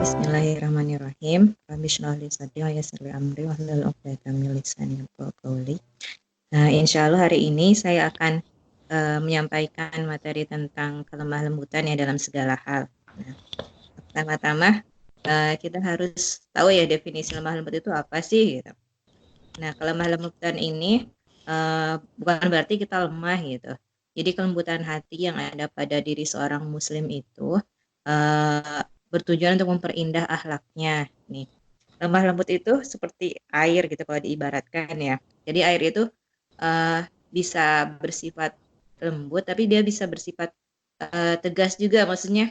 Bismillahirrahmanirrahim. Rabbi shrah li sadri wa yassir li amri wahlul 'uqdatam min lisani yafqahu qawli. Nah, insyaallah hari ini saya akan menyampaikan materi tentang kelemah lembutan ya dalam segala hal. Nah, pertama-tama kita harus tahu ya definisi lemah lembut itu apa sih gitu. Nah, kelemah lembutan ini bukan berarti kita lemah gitu. Jadi kelembutan hati yang ada pada diri seorang muslim itu bertujuan untuk memperindah akhlaknya nih. Lemah lembut itu seperti air gitu kalau diibaratkan ya. Jadi air itu bisa bersifat lembut tapi dia bisa bersifat tegas juga. Maksudnya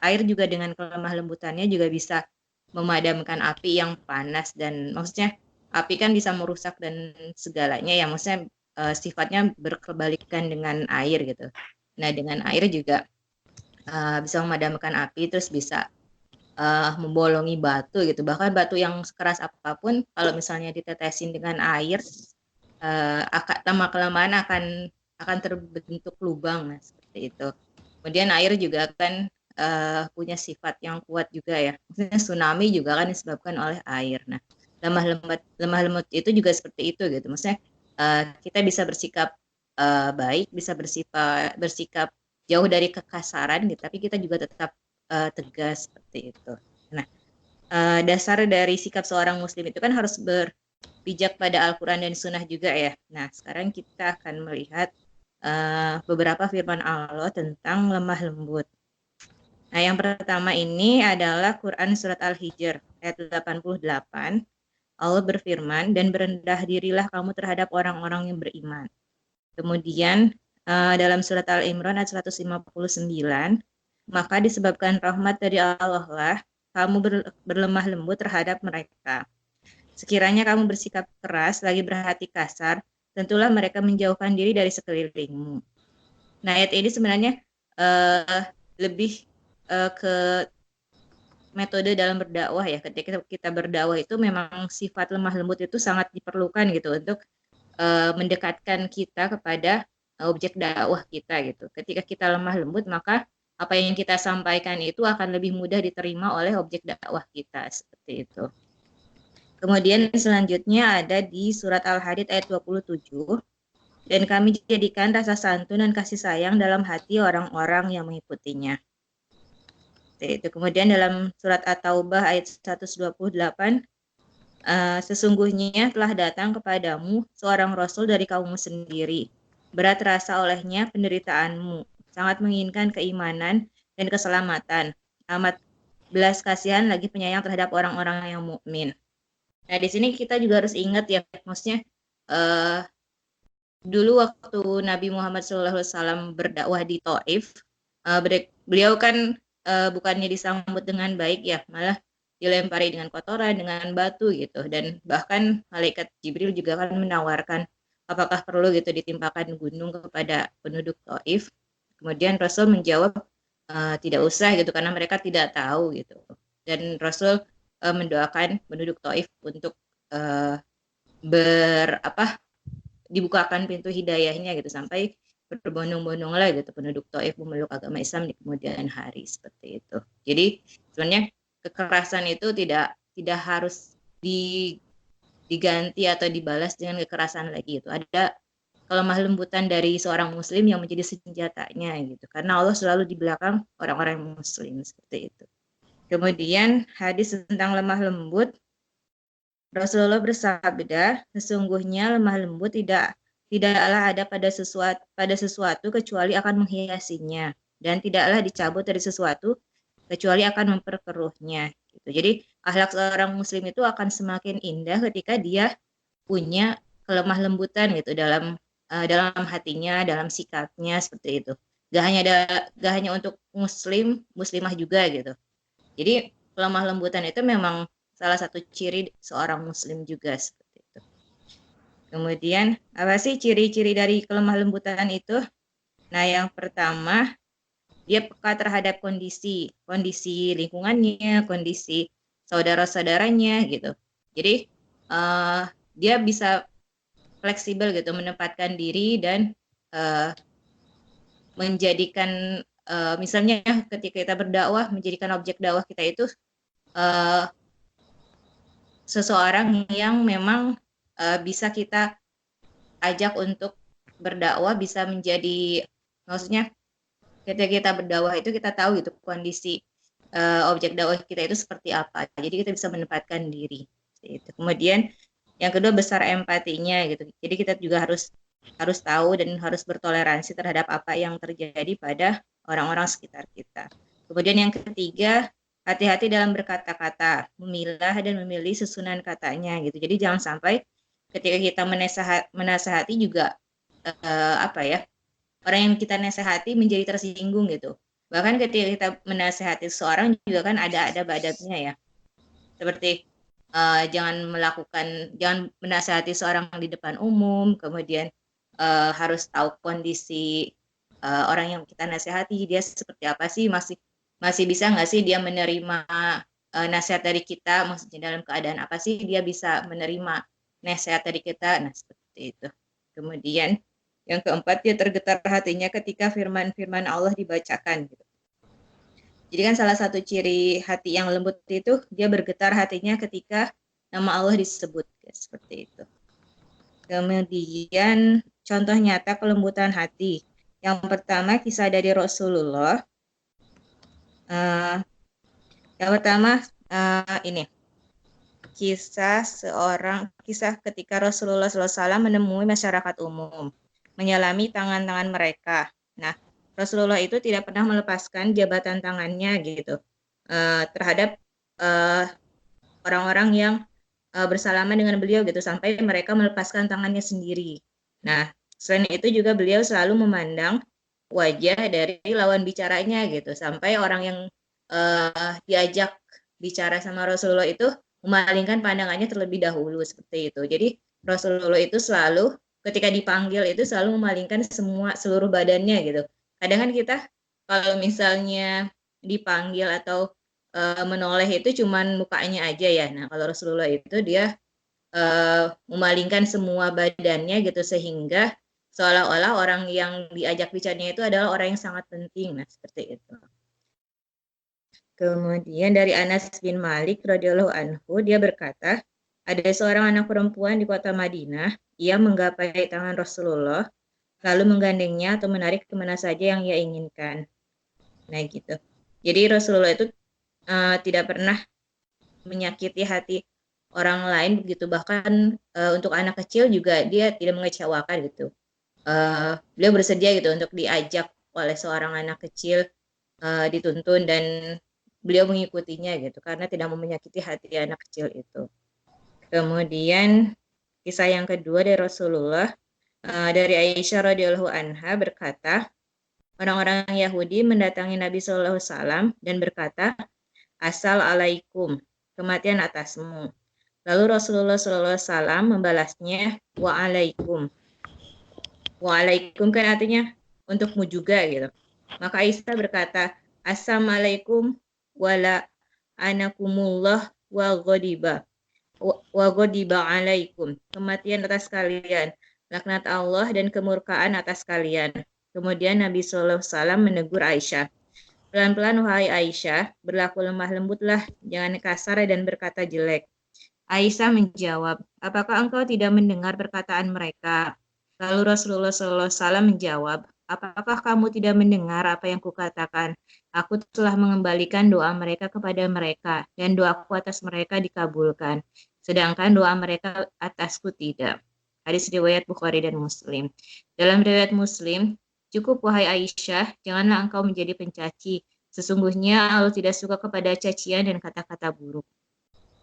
air juga dengan kelemah lembutannya juga bisa memadamkan api yang panas, dan maksudnya api kan bisa merusak dan segalanya ya, maksudnya sifatnya berkebalikan dengan air gitu. Nah, dengan air juga bisa memadamkan api, terus bisa membolongi batu gitu. Bahkan batu yang keras apapun kalau misalnya ditetesin dengan air lama kelamaan akan terbentuk lubang, nah seperti itu. Kemudian air juga kan punya sifat yang kuat juga ya. Maksudnya tsunami juga kan disebabkan oleh air. Nah, lemah lembut itu juga seperti itu gitu. Maksudnya kita bisa bersikap baik, bisa bersikap jauh dari kekasaran gitu, tapi kita juga tetap tegas seperti itu. Nah, dasar dari sikap seorang muslim itu kan harus berpijak pada Al-Quran dan Sunnah juga ya. Nah, sekarang kita akan melihat beberapa firman Allah tentang lemah lembut. Nah, yang pertama ini adalah Quran Surat Al-Hijr ayat 88. Allah berfirman, dan berendah dirilah kamu terhadap orang-orang yang beriman. Kemudian dalam surat Al-Imran ayat 159, maka disebabkan rahmat dari Allah lah kamu berlemah lembut terhadap mereka. Sekiranya kamu bersikap keras lagi berhati kasar, tentulah mereka menjauhkan diri dari sekelilingmu. Nah, ayat ini sebenarnya lebih ke metode dalam berdakwah ya. Ketika kita berdakwah itu memang sifat lemah lembut itu sangat diperlukan gitu untuk mendekatkan kita kepada objek dakwah kita gitu. Ketika kita lemah lembut, maka apa yang kita sampaikan itu akan lebih mudah diterima oleh objek dakwah kita, seperti itu. Kemudian selanjutnya ada di surat Al-Hadid ayat 27, dan kami jadikan rasa santun dan kasih sayang dalam hati orang-orang yang mengikutinya. Itu. Kemudian dalam surat At-Taubah ayat 128, sesungguhnya telah datang kepadamu seorang rasul dari kaummu sendiri. Berat rasa olehnya penderitaanmu, sangat menginginkan keimanan dan keselamatan. Amat belas kasihan lagi penyayang terhadap orang-orang yang mukmin. Nah, di sini kita juga harus ingat ya, maksudnya dulu waktu Nabi Muhammad SAW berdakwah di Taif, beliau kan bukannya disambut dengan baik ya, malah dilempari dengan kotoran, dengan batu gitu. Dan bahkan malaikat Jibril juga kan menawarkan apakah perlu gitu ditimpakan gunung kepada penduduk Taif. Kemudian Rasul menjawab tidak usah gitu, karena mereka tidak tahu gitu. Dan Rasul mendoakan penduduk Taif untuk dibukakan pintu hidayahnya gitu, sampai berbondong-bondonglah gitu penduduk Taif memeluk agama Islam di kemudian hari, seperti itu. Jadi sebenarnya kekerasan itu tidak harus diganti atau dibalas dengan kekerasan lagi. Itu ada kelemah lembutan dari seorang muslim yang menjadi senjatanya gitu, karena Allah selalu di belakang orang-orang muslim, seperti itu. Kemudian hadis tentang lemah lembut, Rasulullah bersabda, sesungguhnya lemah lembut tidaklah ada pada sesuatu kecuali akan menghiasinya, dan tidaklah dicabut dari sesuatu kecuali akan memperkeruhnya. Gitu. Jadi akhlak seorang muslim itu akan semakin indah ketika dia punya kelemah lembutan gitu dalam hatinya, dalam sikapnya, seperti itu. Gak hanya untuk muslimah juga gitu. Jadi kelemah lembutan itu memang salah satu ciri seorang muslim juga, seperti itu. Kemudian apa sih ciri-ciri dari kelemah lembutan itu? Nah, yang pertama, dia peka terhadap kondisi lingkungannya, kondisi saudara-saudaranya gitu. Jadi dia bisa fleksibel gitu, menempatkan diri dan menjadikan misalnya ketika kita berdakwah, menjadikan objek dakwah kita itu uh, seseorang yang memang bisa kita ajak untuk berdakwah, bisa menjadi, maksudnya ketika kita berdakwah itu kita tahu gitu kondisi objek dakwah kita itu seperti apa. Jadi kita bisa menempatkan diri. Itu. Kemudian yang kedua besar empatinya gitu. Jadi kita juga harus tahu dan harus bertoleransi terhadap apa yang terjadi pada orang-orang sekitar kita. Kemudian yang ketiga, hati-hati dalam berkata-kata, memilah dan memilih susunan katanya gitu. Jadi jangan sampai ketika kita menasehati juga apa ya, orang yang kita nasihati menjadi tersinggung gitu. Bahkan ketika kita menasehati seseorang juga kan ada adab-adabnya ya. Seperti jangan menasehati seorang di depan umum, kemudian harus tahu kondisi orang yang kita nasihati, dia seperti apa sih, masih masih bisa nggak sih dia menerima nasihat dari kita, maksudnya dalam keadaan apa sih dia bisa menerima nasihat dari kita, nah seperti itu. Kemudian yang keempat, dia tergetar hatinya ketika firman-firman Allah dibacakan. Jadi kan salah satu ciri hati yang lembut itu dia bergetar hatinya ketika nama Allah disebut, seperti itu. Kemudian contoh nyata kelembutan hati. Yang pertama kisah dari Rasulullah. Yang pertama ini kisah ketika Rasulullah SAW menemui masyarakat umum, menyelami tangan-tangan mereka. Nah, Rasulullah itu tidak pernah melepaskan jabatan tangannya gitu terhadap orang-orang yang bersalaman dengan beliau gitu sampai mereka melepaskan tangannya sendiri. Nah, selain itu juga beliau selalu memandang wajah dari lawan bicaranya gitu sampai orang yang diajak bicara sama Rasulullah itu memalingkan pandangannya terlebih dahulu seperti itu. Jadi Rasulullah itu selalu ketika dipanggil itu selalu memalingkan seluruh badannya gitu. Kadang kan kita kalau misalnya dipanggil atau menoleh itu cuman mukanya aja ya. Nah, kalau Rasulullah itu dia memalingkan semua badannya gitu sehingga seolah-olah orang yang diajak bicaranya itu adalah orang yang sangat penting. Nah, seperti itu. Kemudian dari Anas bin Malik radhiyallahu anhu dia berkata, ada seorang anak perempuan di kota Madinah, ia menggapai tangan Rasulullah lalu menggandengnya atau menarik kemana saja yang ia inginkan. Nah, gitu. Jadi Rasulullah itu tidak pernah menyakiti hati orang lain begitu, bahkan untuk anak kecil juga dia tidak mengecewakan gitu. Beliau bersedia gitu untuk diajak oleh seorang anak kecil dituntun dan beliau mengikutinya gitu karena tidak mau menyakiti hati anak kecil itu. Kemudian kisah yang kedua dari Rasulullah dari Aisyah radhiyallahu anha berkata, orang-orang Yahudi mendatangi Nabi Shallallahu alaihi wasallam dan berkata, "Assalamualaikum, kematian atasmu." Lalu Rasulullah Shallallahu alaihi wasallam membalasnya, "Waalaikum." Waalaikum kan artinya untukmu juga gitu. Maka Aisyah berkata, "Assalamualaikum wala anakumullah wa ghadiba alaikum." Kematian atas kalian, laknat Allah dan kemurkaan atas kalian. Kemudian Nabi Shallallahu alaihi wasallam menegur Aisyah, "Pelan-pelan wahai Aisyah, berlaku lemah lembutlah, jangan kasar dan berkata jelek." Aisyah menjawab, "Apakah engkau tidak mendengar perkataan mereka?" Lalu Rasulullah SAW menjawab, "Apakah kamu tidak mendengar apa yang kukatakan? Aku telah mengembalikan doa mereka kepada mereka, dan doaku atas mereka dikabulkan. Sedangkan doa mereka atasku tidak." Hadis riwayat Bukhari dan Muslim. Dalam riwayat Muslim, "Cukup wahai Aisyah, janganlah engkau menjadi pencaci. Sesungguhnya Allah tidak suka kepada cacian dan kata-kata buruk."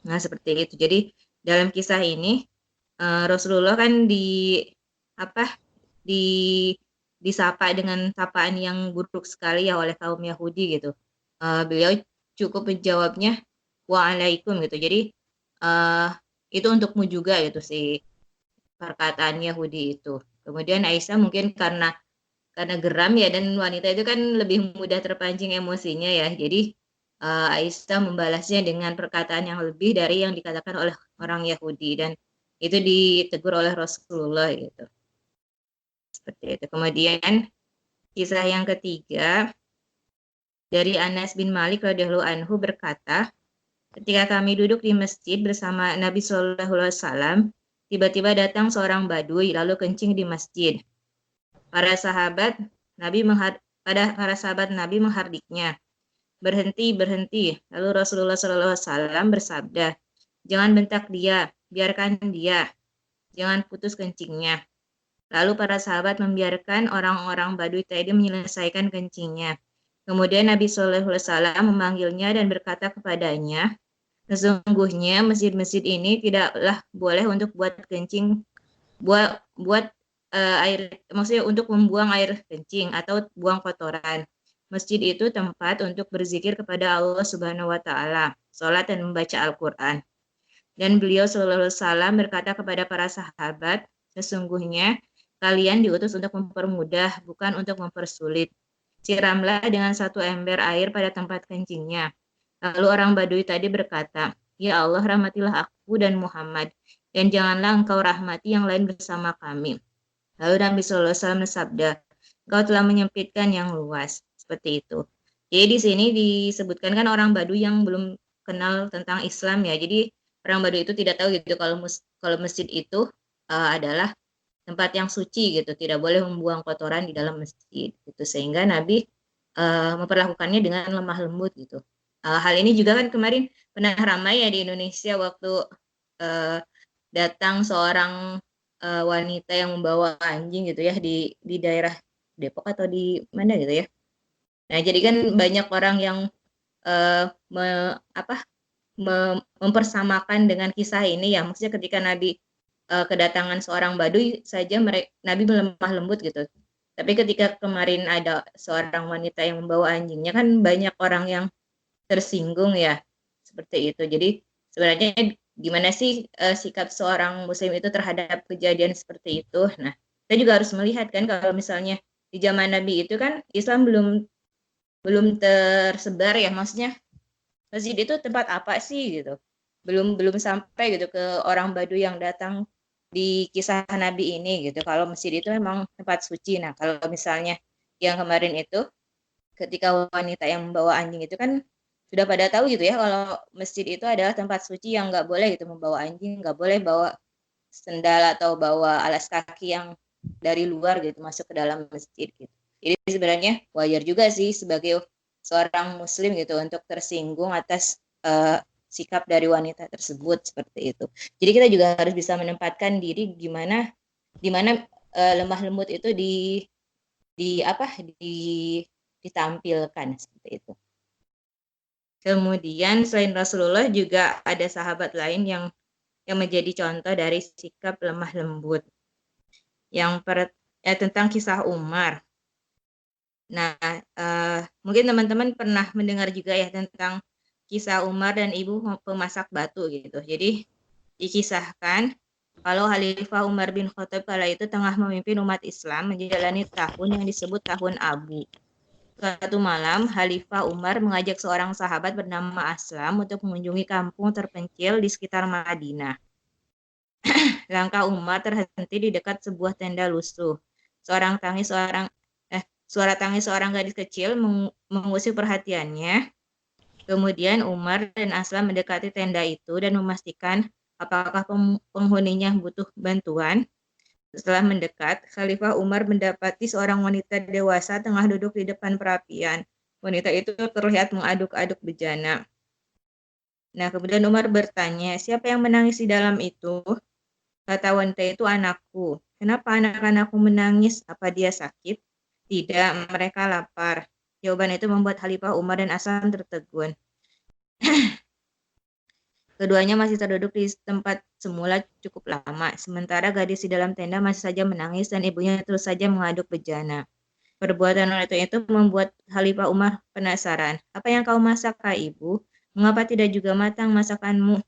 Nah, seperti itu. Jadi dalam kisah ini Rasulullah kan apa di disapa dengan sapaan yang buruk sekali ya oleh kaum Yahudi gitu. Beliau cukup menjawabnya waalaikum gitu. Jadi itu untukmu juga gitu sih perkataan Yahudi itu. Kemudian Aisyah mungkin karena geram ya, dan wanita itu kan lebih mudah terpancing emosinya ya. Jadi Aisyah membalasnya dengan perkataan yang lebih dari yang dikatakan oleh orang Yahudi, dan itu ditegur oleh Rasulullah gitu. Seperti itu. Kemudian kisah yang ketiga dari Anas bin Malik radhiyallahu anhu berkata, Ketika kami duduk di masjid bersama Nabi Shallallahu Alaihi Wasallam, tiba-tiba datang seorang badui lalu kencing di masjid. Para sahabat para sahabat Nabi menghardiknya. Berhenti, berhenti. Lalu Rasulullah Shallallahu Alaihi Wasallam bersabda, jangan bentak dia, biarkan dia, jangan putus kencingnya. Lalu para sahabat membiarkan orang-orang Badui tadi menyelesaikan kencingnya. Kemudian Nabi Shallallahu Alaihi Wasallam memanggilnya dan berkata kepadanya, sesungguhnya masjid-masjid ini tidaklah boleh untuk buat kencing, buat air, maksudnya untuk membuang air kencing atau buang kotoran. Masjid itu tempat untuk berzikir kepada Allah Subhanahu wa taala, salat dan membaca Al-Qur'an. Dan beliau Shallallahu Alaihi Wasallam berkata kepada para sahabat, sesungguhnya kalian diutus untuk mempermudah, bukan untuk mempersulit. Siramlah dengan satu ember air pada tempat kencingnya. Lalu orang Badui tadi berkata, ya Allah rahmatilah aku dan Muhammad, dan janganlah engkau rahmati yang lain bersama kami. Lalu Nabi Shallallahu Alaihi Wasallam bersabda, engkau telah menyempitkan yang luas. Seperti itu. Jadi di sini disebutkan kan orang Badui yang belum kenal tentang Islam ya. Jadi orang Baduy itu tidak tahu gitu kalau masjid itu adalah tempat yang suci gitu, tidak boleh membuang kotoran di dalam masjid gitu, sehingga Nabi memperlakukannya dengan lemah lembut gitu. Hal ini juga kan kemarin pernah ramai ya di Indonesia waktu datang seorang wanita yang membawa anjing gitu ya di daerah Depok atau di mana gitu ya. Nah jadi kan banyak orang yang mempersamakan dengan kisah ini ya, maksudnya ketika Nabi kedatangan seorang Baduy saja Nabi melemah lembut gitu. Tapi ketika kemarin ada seorang wanita yang membawa anjingnya kan banyak orang yang tersinggung ya, seperti itu. Jadi sebenarnya gimana sih sikap seorang Muslim itu terhadap kejadian seperti itu? Nah, kita juga harus melihat kan kalau misalnya di zaman Nabi itu kan Islam belum tersebar ya, maksudnya masjid itu tempat apa sih gitu, belum sampai gitu ke orang Baduy yang datang di kisah Nabi ini gitu kalau masjid itu memang tempat suci. Nah kalau misalnya yang kemarin itu ketika wanita yang membawa anjing itu kan sudah pada tahu gitu ya kalau masjid itu adalah tempat suci yang nggak boleh gitu membawa anjing, nggak boleh bawa sendal atau bawa alas kaki yang dari luar gitu masuk ke dalam masjid gitu. Jadi sebenarnya wajar juga sih sebagai seorang muslim gitu untuk tersinggung atas sikap dari wanita tersebut seperti itu. Jadi kita juga harus bisa menempatkan diri di mana lemah lembut itu di apa ditampilkan seperti itu. Kemudian selain Rasulullah juga ada sahabat lain yang menjadi contoh dari sikap lemah lembut. Tentang kisah Umar. Nah, mungkin teman-teman pernah mendengar juga ya tentang kisah Umar dan ibu pemasak batu gitu. Jadi dikisahkan kalau Khalifah Umar bin Khattab kala itu tengah memimpin umat Islam menjalani tahun yang disebut tahun Abu. Suatu malam, Khalifah Umar mengajak seorang sahabat bernama Aslam untuk mengunjungi kampung terpencil di sekitar Madinah. Langkah Umar terhenti di dekat sebuah tenda lusuh. Suara tangis seorang gadis kecil mengusik perhatiannya. Kemudian Umar dan Aslam mendekati tenda itu dan memastikan apakah penghuninya butuh bantuan. Setelah mendekat, Khalifah Umar mendapati seorang wanita dewasa tengah duduk di depan perapian. Wanita itu terlihat mengaduk-aduk bejana. Nah, kemudian Umar bertanya, siapa yang menangis di dalam itu? Kata wanita itu, anakku. Kenapa anak-anakku menangis? Apa dia sakit? Tidak, mereka lapar. Jawaban itu membuat Khalifah Umar dan Aslam tertegun. Keduanya masih terduduk di tempat semula cukup lama, sementara gadis di dalam tenda masih saja menangis dan ibunya terus saja mengaduk bejana. Perbuatan wanita itu membuat Khalifah Umar penasaran. Apa yang kau masak, Kak Ibu? Mengapa tidak juga matang masakanmu?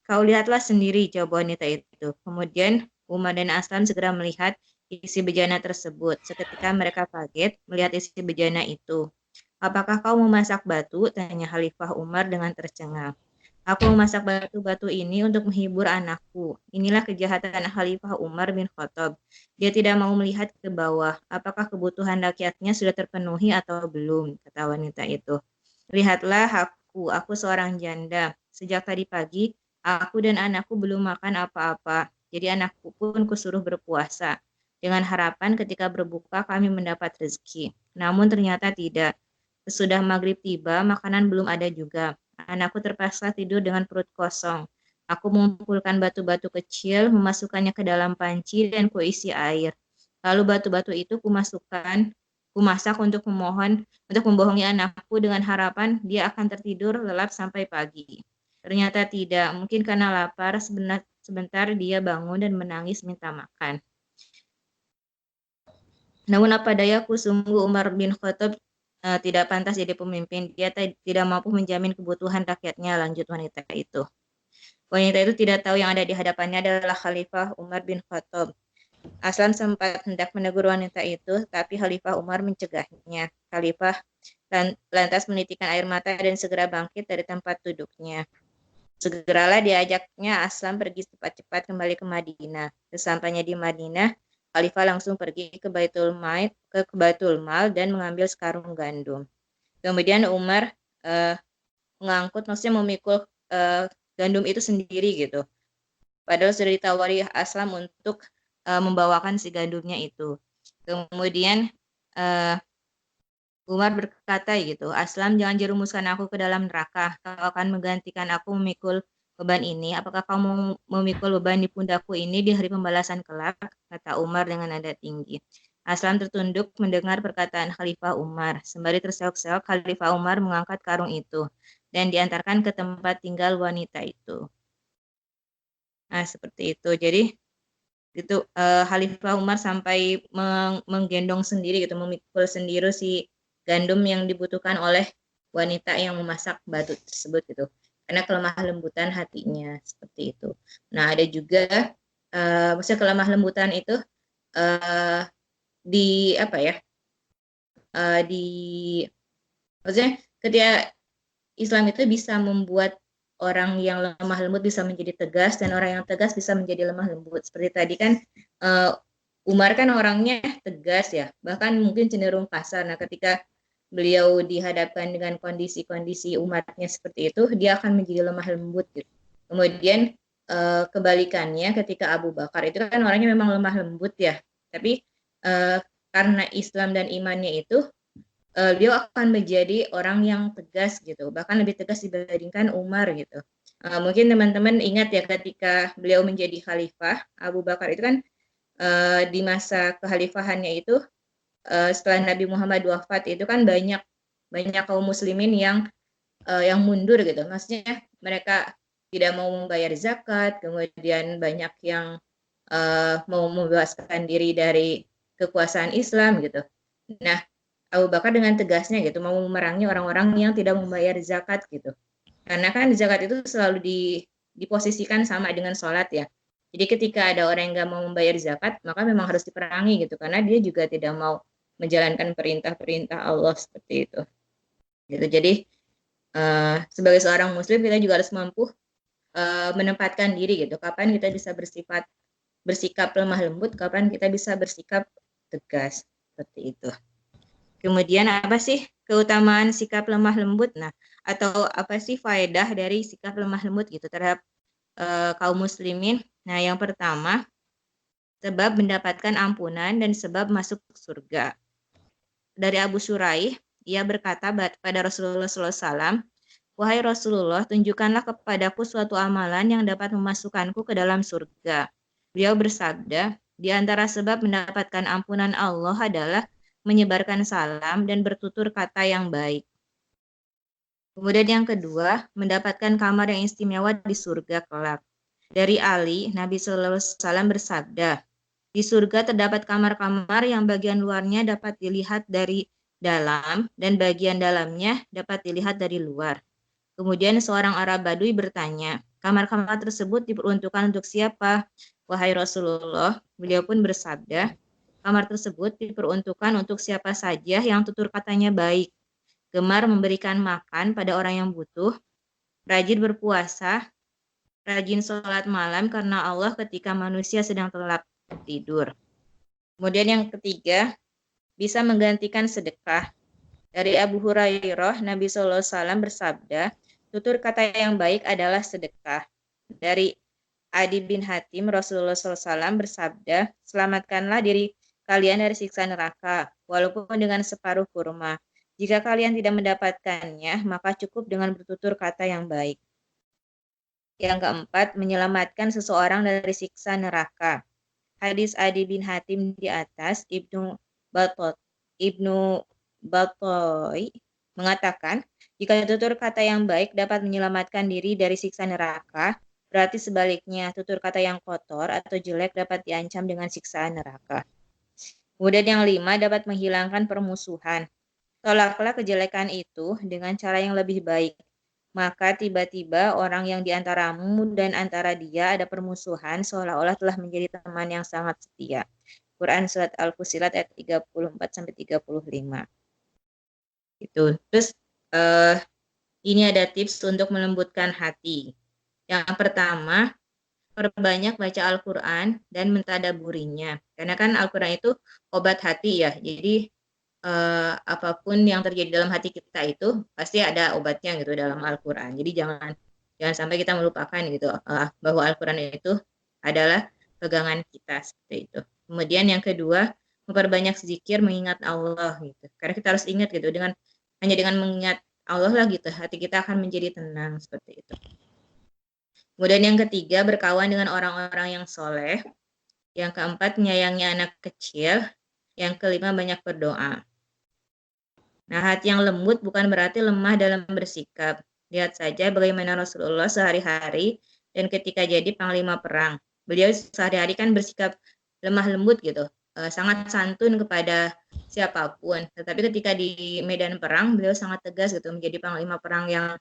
Kau lihatlah sendiri, jawab wanita itu. Kemudian Umar dan Aslam segera melihat isi bejana tersebut. Seketika mereka kaget melihat isi bejana itu. Apakah kau memasak batu? Tanya Khalifah Umar dengan tercengang. Aku memasak batu-batu ini untuk menghibur anakku. Inilah kejahatan Khalifah Umar bin Khattab. Dia tidak mau melihat ke bawah. Apakah kebutuhan rakyatnya sudah terpenuhi atau belum? Kata wanita itu. Lihatlah aku seorang janda. Sejak tadi pagi, aku dan anakku belum makan apa-apa. Jadi anakku pun kusuruh berpuasa. Dengan harapan ketika berbuka kami mendapat rezeki. Namun ternyata tidak. Sesudah maghrib tiba, makanan belum ada juga. Anakku terpaksa tidur dengan perut kosong. Aku mengumpulkan batu-batu kecil, memasukkannya ke dalam panci, dan kuisi air. Lalu batu-batu itu kumasak untuk membohongi anakku dengan harapan dia akan tertidur lelap sampai pagi. Ternyata tidak, mungkin karena lapar, sebentar dia bangun dan menangis minta makan. Namun apa dayaku, sungguh Umar bin Khattab tidak pantas jadi pemimpin. Dia tidak mampu menjamin kebutuhan rakyatnya, lanjut wanita itu. Wanita itu tidak tahu yang ada di hadapannya adalah Khalifah Umar bin Khattab. Aslam sempat hendak menegur wanita itu, tapi Khalifah Umar mencegahnya. Khalifah lantas menitikan air mata dan segera bangkit dari tempat duduknya. Segeralah diajaknya Aslam pergi cepat-cepat kembali ke Madinah. Sesampainya di Madinah, Khalifah langsung pergi ke Baitul Mal dan mengambil sekarung gandum. Kemudian Umar maksudnya memikul gandum itu sendiri gitu. Padahal sudah ditawari Aslam untuk membawakan si gandumnya itu. Kemudian Umar berkata gitu, Aslam, jangan jerumuskan aku ke dalam neraka. Kau akan menggantikan aku memikul beban ini. Apakah kau mau memikul beban di pundakku ini di hari pembalasan kelak? Kata Umar dengan nada tinggi. Aslam tertunduk mendengar perkataan Khalifah Umar. Sembari terseok-seok, Khalifah Umar mengangkat karung itu dan diantarkan ke tempat tinggal wanita itu. Nah, seperti itu. Jadi itu Khalifah Umar sampai menggendong sendiri gitu, memikul sendiri si gandum yang dibutuhkan oleh wanita yang memasak batu tersebut gitu. Karena kelemah lembutan hatinya seperti itu. Nah, ada juga maksudnya kelemah lembutan itu di apa ya? Di maksudnya ketika Islam itu bisa membuat orang yang lemah lembut bisa menjadi tegas dan orang yang tegas bisa menjadi lemah lembut. Seperti tadi kan Umar kan orangnya tegas ya, bahkan mungkin cenderung kasar. Nah, ketika beliau dihadapkan dengan kondisi-kondisi umatnya seperti itu, dia akan menjadi lemah lembut gitu. Kemudian kebalikannya ketika Abu Bakar itu kan orangnya memang lemah lembut ya, tapi karena Islam dan imannya itu beliau akan menjadi orang yang tegas gitu, bahkan lebih tegas dibandingkan Umar gitu. Mungkin teman-teman ingat ya ketika beliau menjadi khalifah, Abu Bakar itu kan di masa kekhalifahannya itu setelah Nabi Muhammad wafat itu kan banyak kaum muslimin yang mundur gitu. Maksudnya mereka tidak mau membayar zakat, kemudian banyak yang mau membebaskan diri dari kekuasaan Islam gitu. Nah, Abu Bakar dengan tegasnya gitu mau memerangi orang-orang yang tidak membayar zakat gitu. Karena kan zakat itu selalu diposisikan sama dengan sholat ya. Jadi ketika ada orang yang nggak mau membayar zakat, maka memang harus diperangi gitu. Karena dia juga tidak mau menjalankan perintah-perintah Allah seperti itu. Gitu. Jadi sebagai seorang Muslim kita juga harus mampu menempatkan diri gitu. Kapan kita bisa bersikap lemah lembut, kapan kita bisa bersikap tegas seperti itu. Kemudian apa sih keutamaan sikap lemah lembut? Nah, atau apa sih faedah dari sikap lemah lembut gitu terhadap kaum muslimin? Nah, yang pertama, sebab mendapatkan ampunan dan sebab masuk surga. Dari Abu Syuraih, ia berkata pada Rasulullah SAW, wahai Rasulullah, tunjukkanlah kepadaku suatu amalan yang dapat memasukkanku ke dalam surga. Beliau bersabda, di antara sebab mendapatkan ampunan Allah adalah menyebarkan salam dan bertutur kata yang baik. Kemudian yang kedua, mendapatkan kamar yang istimewa di surga kelak. Dari Ali, Nabi SAW bersabda, di surga terdapat kamar-kamar yang bagian luarnya dapat dilihat dari dalam dan bagian dalamnya dapat dilihat dari luar. Kemudian seorang Arab Badui bertanya, kamar-kamar tersebut diperuntukkan untuk siapa? Wahai Rasulullah, beliau pun bersabda, kamar tersebut diperuntukkan untuk siapa saja yang tutur katanya baik, gemar memberikan makan pada orang yang butuh, rajin berpuasa, rajin sholat malam karena Allah ketika manusia sedang terlelap tidur. Kemudian yang ketiga, bisa menggantikan sedekah. Dari Abu Hurairah, Nabi SAW bersabda, tutur kata yang baik adalah sedekah. Dari Adi bin Hatim, Rasulullah SAW bersabda, selamatkanlah diri kalian dari siksa neraka, walaupun dengan separuh kurma. Jika kalian tidak mendapatkannya, maka cukup dengan bertutur kata yang baik. Yang keempat, menyelamatkan seseorang dari siksa neraka. Hadis Adi bin Hatim di atas, Ibnu Batoi mengatakan, jika tutur kata yang baik dapat menyelamatkan diri dari siksa neraka, berarti sebaliknya tutur kata yang kotor atau jelek dapat diancam dengan siksa neraka. Kemudian yang 5, dapat menghilangkan permusuhan. Tolaklah kejelekan itu dengan cara yang lebih baik. Maka tiba-tiba orang yang di antaramu dan antara dia ada permusuhan seolah-olah telah menjadi teman yang sangat setia. Quran Surat Al-Fusilat ayat 34-35. Itu. Terus ini ada tips untuk melembutkan hati. Yang pertama, perbanyak baca Al-Quran dan mentadaburinya. Karena kan Al-Quran itu obat hati ya. Jadi apapun yang terjadi dalam hati kita itu pasti ada obatnya gitu dalam Al-Quran. Jadi jangan sampai kita melupakan gitu bahwa Al-Quran itu adalah pegangan kita seperti itu. Kemudian yang kedua, memperbanyak zikir mengingat Allah gitu. Karena kita harus ingat gitu hanya dengan mengingat Allah lah gitu hati kita akan menjadi tenang seperti itu. Kemudian yang ketiga, berkawan dengan orang-orang yang soleh. Yang keempat, menyayangi anak kecil. Yang kelima, banyak berdoa. Nah, hati yang lembut bukan berarti lemah dalam bersikap. Lihat saja bagaimana Rasulullah sehari-hari dan ketika jadi panglima perang. Beliau sehari-hari kan bersikap lemah lembut gitu, sangat santun kepada siapapun. Tetapi ketika di medan perang, beliau sangat tegas gitu, menjadi panglima perang yang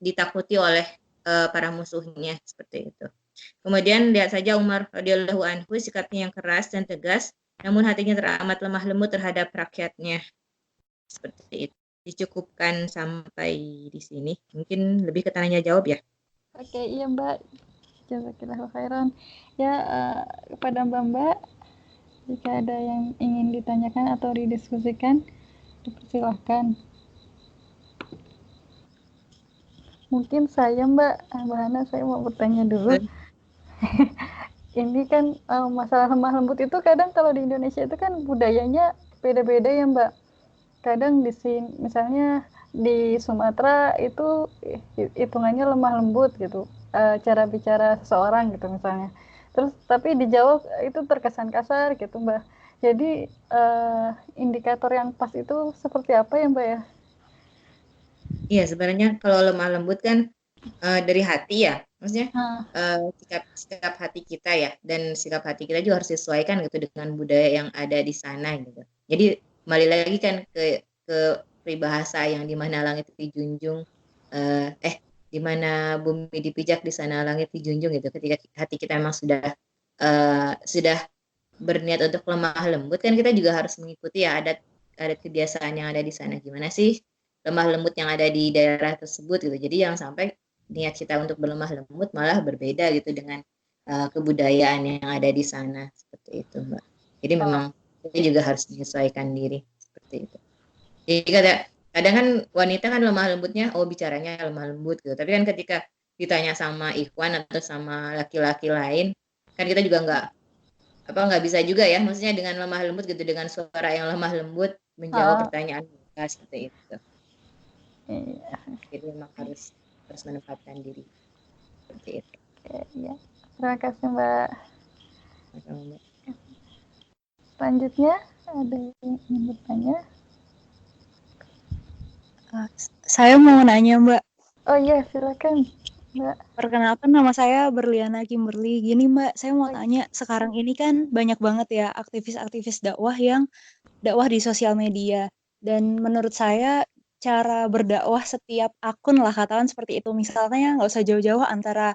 ditakuti oleh para musuhnya seperti itu. Kemudian lihat saja Umar radhiyallahu anhu, sikapnya yang keras dan tegas, namun hatinya teramat lemah lembut terhadap rakyatnya. Seperti itu. Dicukupkan sampai di sini. Mungkin lebih ke tanya jawab ya. Oke, iya Mbak. Jazakillahu khairan. Ya, kepada Mbak, jika ada yang ingin ditanyakan atau didiskusikan, dipersilahkan. Mungkin saya Mbak Hana, saya mau bertanya dulu. Ini kan masalah lemah lembut itu kadang kalau di Indonesia itu kan budayanya beda-beda ya Mbak. Kadang di sini misalnya di Sumatera itu hitungannya lemah lembut gitu, cara bicara seseorang gitu misalnya. Terus tapi di Jawa itu terkesan kasar gitu Mbak. Jadi indikator yang pas itu seperti apa ya Mbak ya? Iya, sebenarnya kalau lemah lembut kan dari hati ya. Maksudnya sikap hati kita ya. Dan sikap hati kita juga harus disesuaikan gitu dengan budaya yang ada di sana gitu. Jadi kembali lagi kan ke peribahasa yang di mana langit dijunjung, di mana bumi dipijak di sana langit dijunjung gitu. Ketika hati kita memang sudah berniat untuk lemah lembut, kan kita juga harus mengikuti ya adat kebiasaan yang ada di sana. Gimana sih lemah lembut yang ada di daerah tersebut gitu. Jadi yang sampai niat kita untuk berlemah lembut malah berbeda gitu dengan kebudayaan yang ada di sana seperti itu, Mbak. Jadi memang kita juga harus menyesuaikan diri seperti itu. Jadi kadang kan wanita kan lemah lembutnya bicaranya lemah lembut gitu. Tapi kan ketika ditanya sama ikhwan atau sama laki-laki lain, kan kita juga nggak bisa juga ya, maksudnya dengan lemah lembut gitu, dengan suara yang lemah lembut menjawab pertanyaan mereka seperti itu. Iya. Jadi memang harus menempatkan diri seperti itu. Iya. Terima kasih Mbak. Mbak. Selanjutnya ada yang ingin bertanya? Saya mau nanya Mbak. Oh iya, silakan Mbak. Perkenalkan, nama saya Berliana Kimberly. Gini Mbak, saya mau tanya, sekarang ini kan banyak banget ya aktivis-aktivis dakwah yang dakwah di sosial media. Dan menurut saya cara berdakwah setiap akun lah, katakan seperti itu. Misalnya nggak usah jauh-jauh antara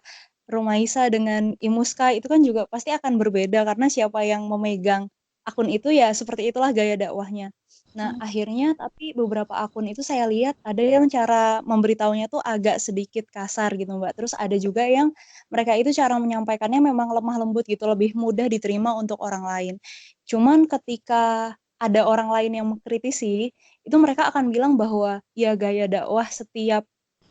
Rumaisa dengan Imuska, itu kan juga pasti akan berbeda karena siapa yang memegang akun itu ya seperti itulah gaya dakwahnya. Nah, akhirnya tapi beberapa akun itu saya lihat ada yang cara memberitahunya tuh agak sedikit kasar gitu Mbak. Terus ada juga yang mereka itu cara menyampaikannya memang lemah lembut gitu, lebih mudah diterima untuk orang lain. Cuman ketika ada orang lain yang mengkritisi, itu mereka akan bilang bahwa ya gaya dakwah setiap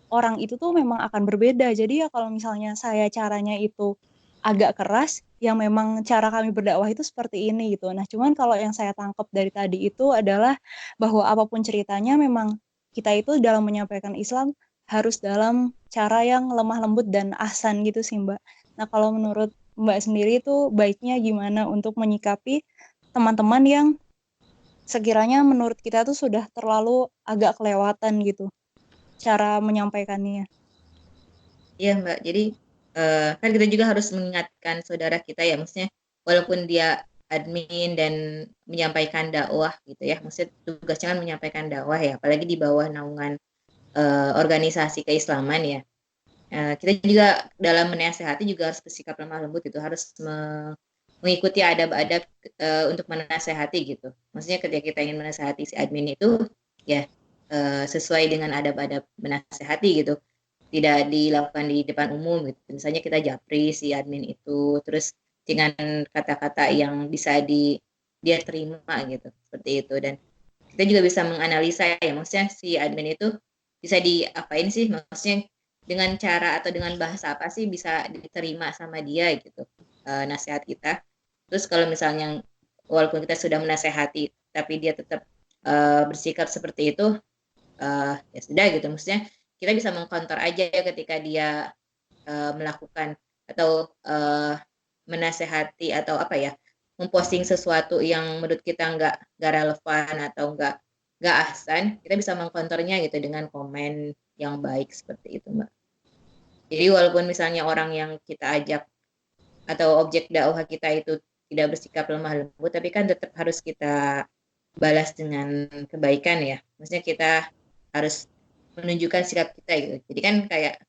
orang itu tuh memang akan berbeda. Jadi ya kalau misalnya saya caranya itu agak keras, yang memang cara kami berdakwah itu seperti ini gitu. Nah, cuman kalau yang saya tangkap dari tadi itu adalah bahwa apapun ceritanya memang kita itu dalam menyampaikan Islam harus dalam cara yang lemah lembut dan ahsan gitu sih, Mbak. Nah, kalau menurut Mbak sendiri itu baiknya gimana untuk menyikapi teman-teman yang sekiranya menurut kita tuh sudah terlalu agak kelewatan gitu cara menyampaikannya. Iya Mbak, jadi kan kita juga harus mengingatkan saudara kita ya, maksudnya walaupun dia admin dan menyampaikan dakwah gitu ya, maksudnya tugasnya kan menyampaikan dakwah ya, apalagi di bawah naungan organisasi keislaman ya. Kita juga dalam menasehati juga harus bersikap lemah lembut gitu, harus mengikuti adab-adab untuk menasehati gitu. Maksudnya ketika kita ingin menasehati si admin itu ya sesuai dengan adab-adab menasehati gitu, tidak dilakukan di depan umum gitu. Misalnya kita japri si admin itu, terus dengan kata-kata yang bisa dia terima gitu, seperti itu. Dan kita juga bisa menganalisa ya, maksudnya si admin itu bisa diapain sih, maksudnya dengan cara atau dengan bahasa apa sih bisa diterima sama dia gitu, nasihat kita. Terus kalau misalnya walaupun kita sudah menasehati tapi dia tetap bersikap seperti itu, ya sudah gitu, maksudnya kita bisa mengkontor aja ketika dia melakukan atau menasehati atau apa ya, memposting sesuatu yang menurut kita nggak relevan atau nggak ahsan, kita bisa mengkontornya gitu dengan komen yang baik seperti itu Mbak. Jadi walaupun misalnya orang yang kita ajak atau objek dakwah kita itu tidak bersikap lemah lembut, tapi kan tetap harus kita balas dengan kebaikan ya. Maksudnya kita harus menunjukkan sikap kita gitu. Jadi kan kayak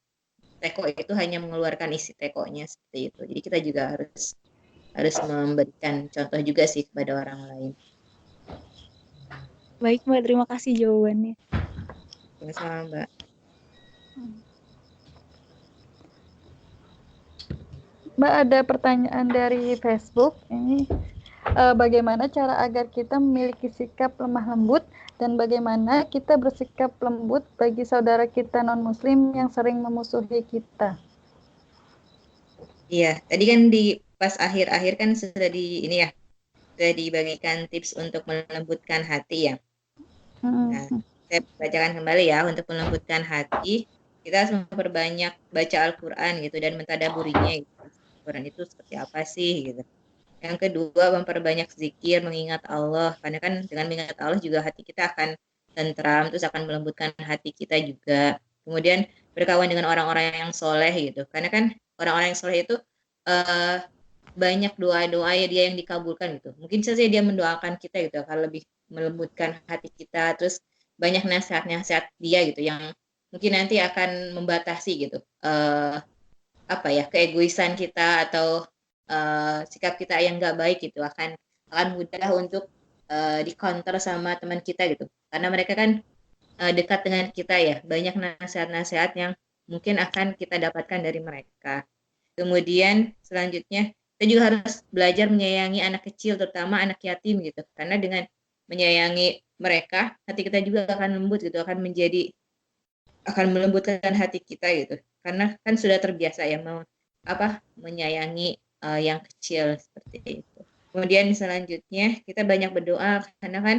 teko itu hanya mengeluarkan isi tekonya seperti itu. Jadi kita juga harus memberikan contoh juga sih kepada orang lain. Baik Mbak, terima kasih jawabannya. Sama-sama Mbak. Mbak, ada pertanyaan dari Facebook. Ini bagaimana cara agar kita memiliki sikap lemah lembut dan bagaimana kita bersikap lembut bagi saudara kita non-muslim yang sering memusuhi kita? Iya, tadi kan di pas akhir-akhir kan sudah sudah dibagikan tips untuk melembutkan hati ya. Nah, saya bacakan kembali ya, untuk melembutkan hati kita harus memperbanyak baca Al-Quran gitu dan mentadaburinya gitu. Al-Quran itu seperti apa sih gitu. Yang kedua, memperbanyak zikir, mengingat Allah, karena kan dengan mengingat Allah juga hati kita akan tentram, terus akan melembutkan hati kita juga. Kemudian berkawan dengan orang-orang yang soleh gitu, karena kan orang-orang yang soleh itu banyak doa-doa ya dia yang dikabulkan gitu. Mungkin saja dia mendoakan kita gitu akan lebih melembutkan hati kita. Terus banyak nasihat-nasihat dia gitu yang mungkin nanti akan membatasi gitu apa ya, keegoisan kita atau sikap kita yang nggak baik gitu, akan mudah untuk di-counter sama teman kita gitu, karena mereka kan dekat dengan kita ya, banyak nasihat-nasihat yang mungkin akan kita dapatkan dari mereka. Kemudian selanjutnya kita juga harus belajar menyayangi anak kecil, terutama anak yatim gitu, karena dengan menyayangi mereka hati kita juga akan lembut gitu, akan melembutkan hati kita gitu, karena kan sudah terbiasa ya menyayangi yang kecil seperti itu. Kemudian selanjutnya kita banyak berdoa, karena kan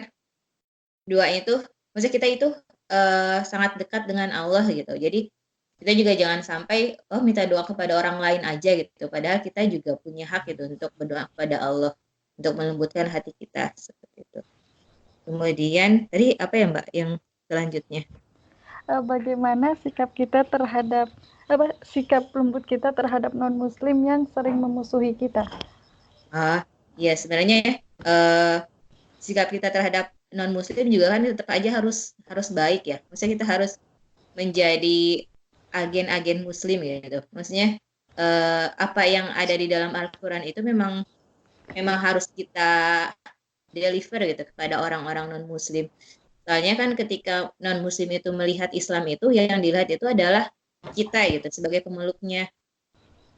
doa itu maksudnya kita itu sangat dekat dengan Allah gitu. Jadi kita juga jangan sampai minta doa kepada orang lain aja gitu, padahal kita juga punya hak gitu untuk berdoa kepada Allah untuk melembutkan hati kita seperti itu. Kemudian tadi apa ya Mbak yang selanjutnya? Bagaimana sikap kita terhadap sikap lembut kita terhadap non-muslim yang sering memusuhi kita? Ya sebenarnya sikap kita terhadap non-muslim juga kan tetap aja harus baik ya. Maksudnya kita harus menjadi agen-agen muslim gitu. Maksudnya apa yang ada di dalam Al-Quran itu memang harus kita deliver gitu kepada orang-orang non-muslim. Soalnya kan ketika non-muslim itu melihat Islam itu, yang dilihat itu adalah kita gitu sebagai pemeluknya.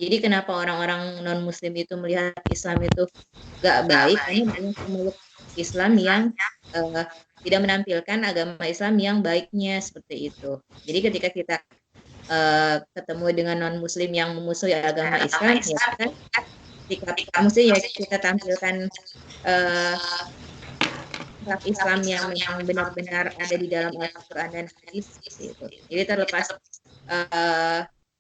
Jadi kenapa orang-orang non-muslim itu melihat Islam itu gak baik, karena banyak pemeluk Islam yang tidak menampilkan agama Islam yang baiknya seperti itu. Jadi ketika kita ketemu dengan non Muslim yang memusuhi agama Islam, ya kan sikap mesti ya kita tampilkan sikap Islam yang memang benar-benar ada di dalam Al-Quran dan hadis seperti itu. Jadi terlepas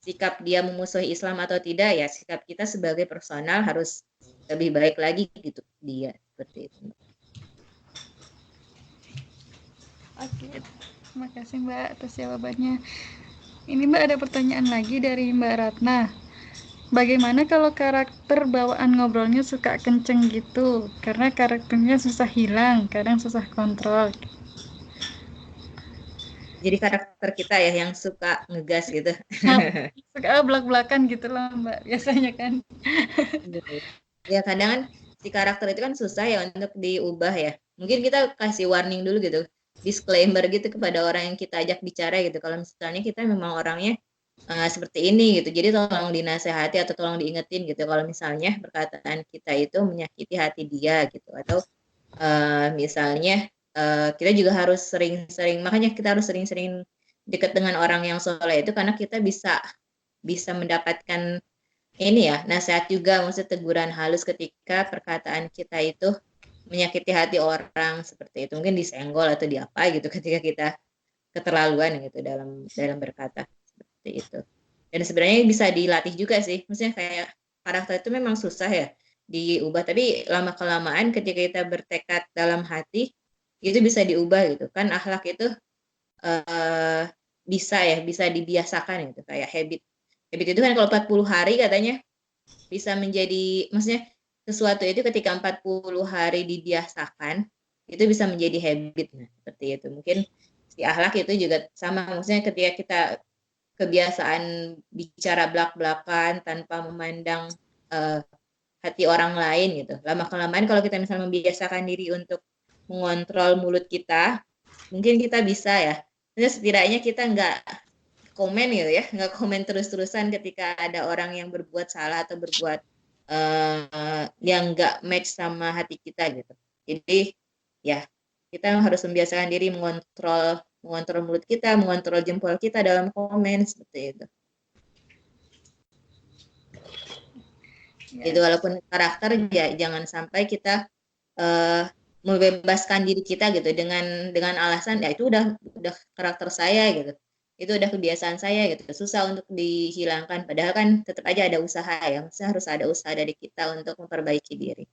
sikap dia memusuhi Islam atau tidak, ya sikap kita sebagai personal harus lebih baik lagi gitu dia, seperti itu. Oke, terima kasih Mbak atas jawabannya. Ini Mbak ada pertanyaan lagi dari Mbak Ratna. Bagaimana kalau karakter bawaan ngobrolnya suka kenceng gitu? Karena karakternya susah hilang, kadang susah kontrol. Jadi karakter kita ya yang suka ngegas gitu. Suka belak-belakan gitu lah Mbak, biasanya kan. Ya kadang kan si karakter itu kan susah ya untuk diubah ya. Mungkin kita kasih warning dulu gitu, disclaimer gitu kepada orang yang kita ajak bicara gitu. Kalau misalnya kita memang orangnya seperti ini gitu, jadi tolong dinasehati atau tolong diingetin gitu. Kalau misalnya perkataan kita itu menyakiti hati dia gitu, atau misalnya kita juga harus sering-sering, makanya kita harus sering-sering dekat dengan orang yang soleh itu karena kita bisa mendapatkan ini ya, nasihat juga, maksudnya teguran halus ketika perkataan kita itu menyakiti hati orang seperti itu. Mungkin disenggol atau diapa gitu ketika kita keterlaluan gitu dalam berkata seperti itu. Dan sebenarnya bisa dilatih juga sih. Maksudnya kayak karakter itu memang susah ya diubah, tapi lama kelamaan ketika kita bertekad dalam hati itu bisa diubah gitu. Kan akhlak itu bisa dibiasakan gitu, kayak habit. Habit itu kan kalau 40 hari katanya bisa menjadi, maksudnya sesuatu itu ketika 40 hari dibiasakan itu bisa menjadi habit. Nah, seperti itu. Mungkin si akhlak itu juga sama, maksudnya ketika kita kebiasaan bicara belak-belakan tanpa memandang hati orang lain gitu. Lama kelamaan kalau kita misalnya membiasakan diri untuk mengontrol mulut kita, mungkin kita bisa ya. Setidaknya kita nggak komen gitu ya, nggak komen terus-terusan ketika ada orang yang berbuat salah atau berbuat yang nggak match sama hati kita gitu. Jadi ya kita harus membiasakan diri mengontrol mulut kita, mengontrol jempol kita dalam komen seperti itu. Itu walaupun karakter ya jangan sampai kita membebaskan diri kita gitu dengan alasan ya itu udah karakter saya gitu, itu udah kebiasaan saya gitu, susah untuk dihilangkan, padahal kan tetap aja ada usaha ya, maksudnya harus ada usaha dari kita untuk memperbaiki diri.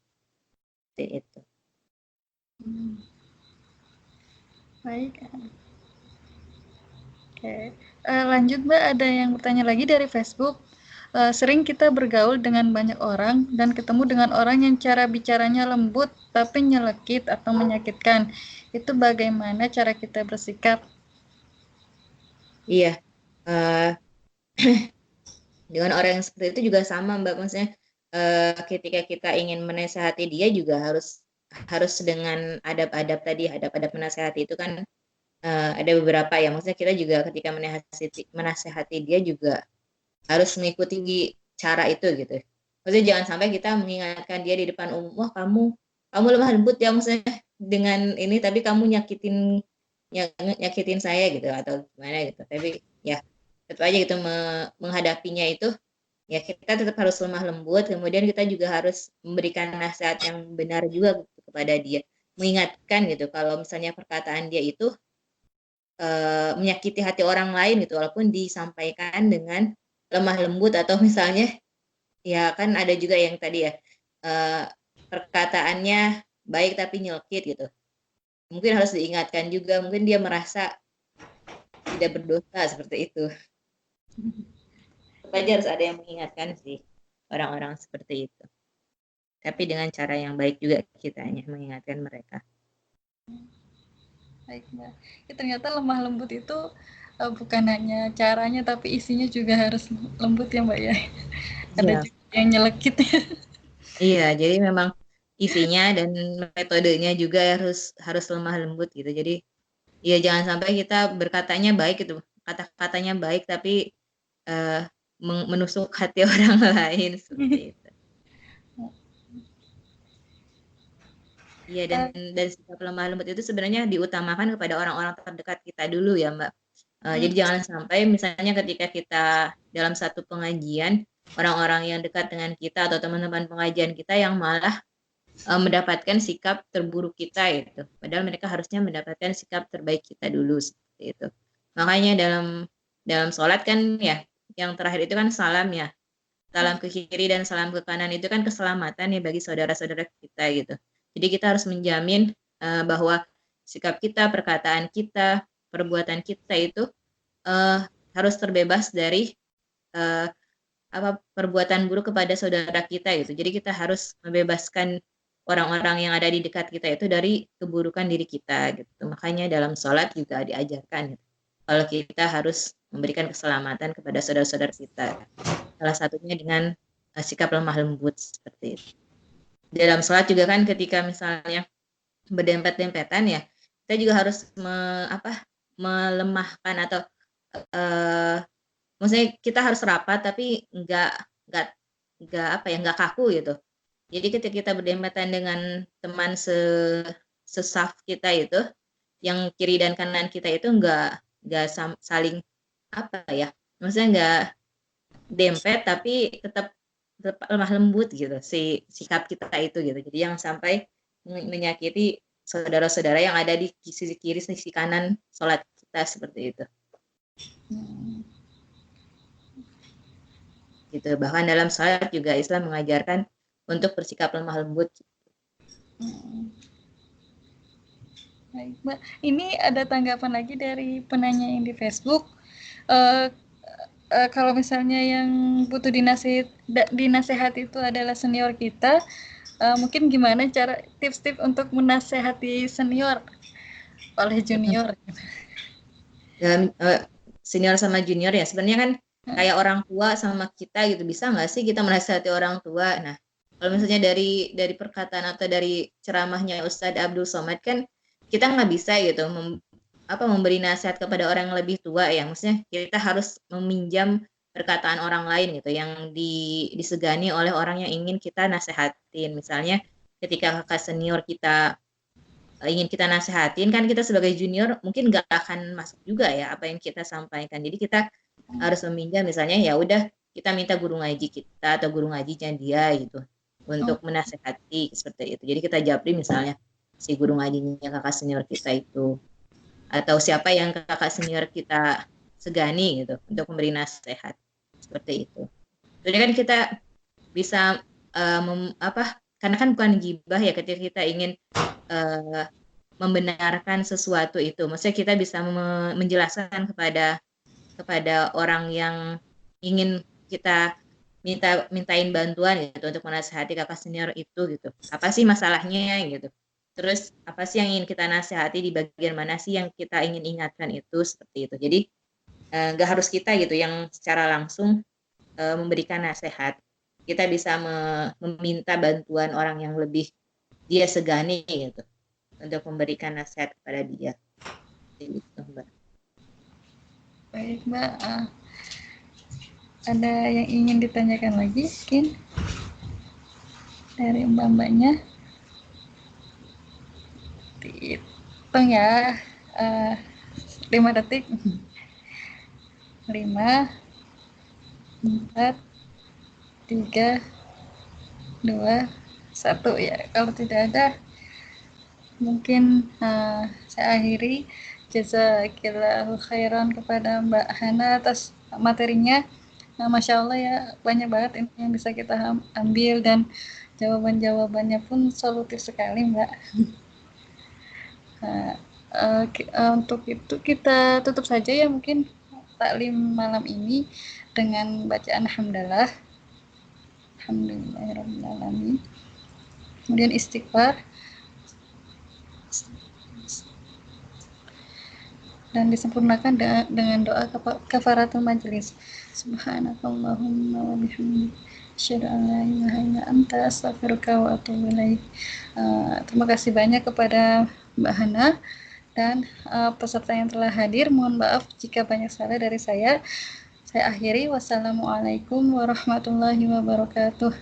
Seperti itu. Baik. Oke. Lanjut Mbak, ada yang bertanya lagi dari Facebook. Sering kita bergaul dengan banyak orang dan ketemu dengan orang yang cara bicaranya lembut tapi nyelekit atau menyakitkan. Itu bagaimana cara kita bersikap? Iya. Dengan orang yang seperti itu juga sama Mbak, maksudnya ketika kita ingin menasehati dia juga harus dengan adab-adab tadi, adab-adab menasehati itu kan ada beberapa ya, maksudnya kita juga ketika menasehati dia juga harus mengikuti cara itu gitu. Maksudnya jangan sampai kita mengingatkan dia di depan umum, wah kamu lemah lembut ya, maksudnya dengan ini tapi kamu nyakitin saya gitu atau gimana gitu. Tapi ya tetap aja gitu menghadapinya itu ya kita tetap harus lemah lembut, kemudian kita juga harus memberikan nasihat yang benar juga kepada dia, mengingatkan gitu kalau misalnya perkataan dia itu menyakiti hati orang lain gitu, walaupun disampaikan dengan lemah lembut atau misalnya ya kan ada juga yang tadi ya perkataannya baik tapi nyelkit gitu, mungkin harus diingatkan juga, mungkin dia merasa tidak berdosa seperti itu. Saja harus ada yang mengingatkan sih orang-orang seperti itu, tapi dengan cara yang baik juga kitanya mengingatkan mereka. Baik Mbak. Ya, ternyata lemah lembut itu bukan hanya caranya tapi isinya juga harus lembut ya Mbak ya. Ada Ya. juga yang nyelekit. Iya, jadi memang isinya dan metodenya juga harus lemah lembut gitu. Jadi ya jangan sampai kita berkatanya baik gitu, kata-katanya baik tapi menusuk hati orang lain seperti itu. Iya, dan sikap lemah lembut itu sebenarnya diutamakan kepada orang-orang terdekat kita dulu ya Mbak. Jadi jangan sampai misalnya ketika kita dalam satu pengajian, orang-orang yang dekat dengan kita atau teman-teman pengajian kita yang malah mendapatkan sikap terburuk kita itu. Padahal mereka harusnya mendapatkan sikap terbaik kita dulu seperti itu. Makanya dalam sholat kan ya, yang terakhir itu kan salam ya. Salam ke kiri dan salam ke kanan itu kan keselamatan ya bagi saudara-saudara kita gitu. Jadi kita harus menjamin bahwa sikap kita, perkataan kita, perbuatan kita itu harus terbebas dari perbuatan buruk kepada saudara kita gitu. Jadi kita harus membebaskan orang-orang yang ada di dekat kita itu dari keburukan diri kita gitu. Makanya dalam sholat juga diajarkan gitu. Kalau kita harus memberikan keselamatan kepada saudara-saudara kita. Salah satunya dengan sikap lemah lembut seperti itu. Dalam sholat juga kan ketika misalnya berdempet-dempetan ya, kita juga harus melemahkan atau maksudnya kita harus rapat tapi nggak kaku gitu. Jadi ketika kita berdempatan dengan teman sesaf kita itu, yang kiri dan kanan kita itu nggak saling maksudnya nggak dempet tapi tetap lemah lembut gitu si sikap kita itu gitu. Jadi yang sampai menyakiti saudara-saudara yang ada di sisi kiri sisi kanan sholat kita seperti itu. Gitu. Bahkan dalam sholat juga Islam mengajarkan untuk bersikap lemah lembut. Baik, Mbak. Ini ada tanggapan lagi dari penanya yang di Facebook. Kalau misalnya yang butuh dinasehat itu adalah senior kita, mungkin gimana cara tips-tips untuk menasehati senior oleh junior? Dan senior sama junior ya sebenarnya kan kayak orang tua sama kita gitu, bisa nggak sih kita menasihati orang tua? Nah, kalau misalnya dari perkataan atau dari ceramahnya Ustadz Abdul Somad kan kita nggak bisa gitu memberi nasihat kepada orang yang lebih tua ya, maksudnya kita harus meminjam perkataan orang lain gitu yang disegani oleh orang yang ingin kita nasehatin. Misalnya ketika kakak senior kita ingin kita nasehatin, kan kita sebagai junior mungkin nggak akan masuk juga ya apa yang kita sampaikan. Jadi kita harus meminjam, misalnya ya udah kita minta guru ngaji kita atau guru ngajinya dia gitu untuk menasehati seperti itu. Jadi kita japri misalnya si guru ngajinya kakak senior kita itu, atau siapa yang kakak senior kita segani gitu untuk memberi nasihat seperti itu. Jadi kan kita bisa karena kan bukan gibah ya ketika kita ingin membenarkan sesuatu itu. Maksudnya kita bisa menjelaskan kepada orang yang ingin kita mintain bantuan gitu untuk menasihati kakak senior itu gitu. Apa sih masalahnya gitu. Terus apa sih yang ingin kita nasihati, di bagian mana sih yang kita ingin ingatkan itu, seperti itu. Jadi nggak harus kita gitu yang secara langsung memberikan nasihat. Kita bisa meminta bantuan orang yang lebih dia segani gitu untuk memberikan nasihat kepada dia. Gitu, Mbak. Baik, Mbak. Ada yang ingin ditanyakan lagi mungkin dari mbak-mbaknya? Dihitung ya, 5 detik. 5, 4, 3, 2, 1 ya. Kalau tidak ada, mungkin saya akhiri. Jazakillahu khairan kepada Mbak Hana atas materinya. Masya Allah ya, banyak banget ini yang bisa kita ambil, dan jawaban-jawabannya pun solutif sekali, Mbak. Untuk itu kita tutup saja ya mungkin taklim malam ini dengan bacaan alhamdulillah, alhamdulillahirrahmanirrahim, kemudian istighfar, dan disempurnakan dengan doa kafaratul majelis. Subhanakallahumma wa bihamdika asyhadu an la ilaha illa anta astaghfiruka wa atubu ilaik. Terima kasih banyak kepada Mbak Hana dan peserta yang telah hadir. Mohon maaf jika banyak salah dari saya. Saya akhiri. Wassalamualaikum warahmatullahi wabarakatuh.